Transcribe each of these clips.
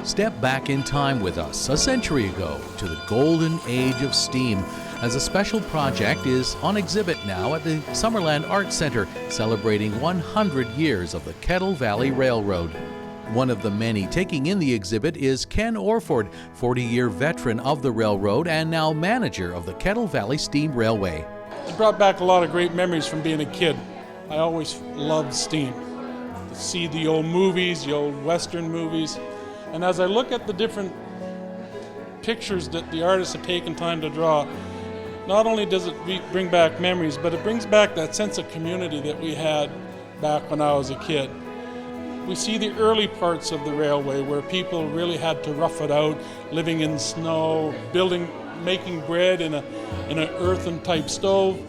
Step back in time with us a century ago to the golden age of steam, as a special project is on exhibit now at the Summerland Art Center, celebrating 100 years of the Kettle Valley Railroad. One of the many taking in the exhibit is Ken Orford, 40-year veteran of the railroad and now manager of the Kettle Valley Steam Railway. It brought back a lot of great memories from being a kid. I always loved steam. To see the old movies, the old Western movies. And as I look at the different pictures that the artists have taken time to draw, not only does it bring back memories, but it brings back that sense of community that we had back when I was a kid. We see the early parts of the railway where people really had to rough it out, living in snow, making bread in an earthen type stove.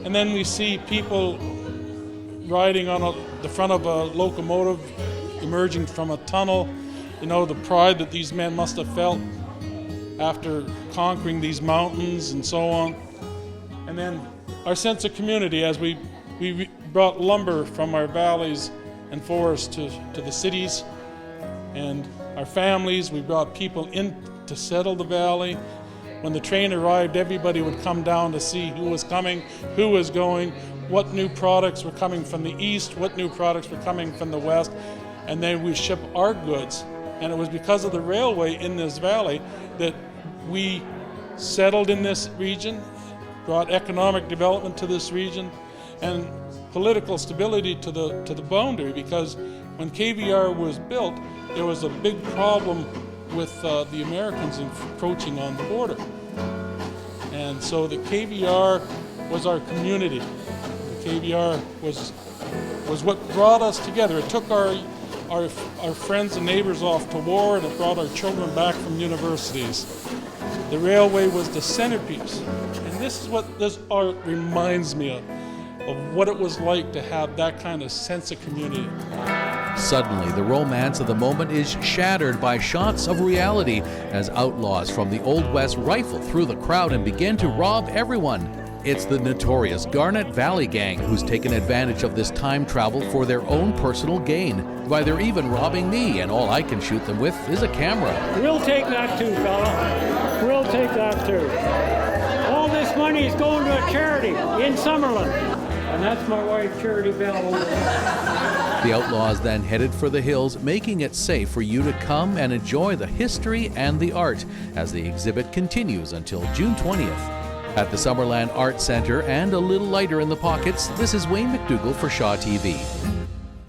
And then we see people riding on the front of a locomotive, emerging from a tunnel. You know, the pride that these men must have felt after conquering these mountains and so on. And then our sense of community as we brought lumber from our valleys and forests to the cities, and our families. We brought people in to settle the valley. When the train arrived, everybody would come down to see who was coming, who was going, what new products were coming from the east, what new products were coming from the west, and then we ship our goods. And it was because of the railway in this valley that we settled in this region, brought economic development to this region, and political stability to the boundary, because when KVR was built, there was a big problem with the Americans encroaching on the border. And so the KVR was our community. The KVR was what brought us together. It took our friends and neighbors off to war, and it brought our children back from universities. The railway was the centerpiece. And this is what this art reminds me of what it was like to have that kind of sense of community. Suddenly, the romance of the moment is shattered by shots of reality as outlaws from the Old West rifle through the crowd and begin to rob everyone. It's the notorious Garnet Valley Gang who's taken advantage of this time travel for their own personal gain. Why, they're even robbing me, and all I can shoot them with is a camera. We'll take that too, fella. We'll take that too. All this money is going to a charity in Summerland. And that's my wife, Charity Bell, over there. The outlaws then headed for the hills, making it safe for you to come and enjoy the history and the art as the exhibit continues until June 20th. At the Summerland Art Center and a little lighter in the pockets, this is Wayne McDougall for Shaw TV.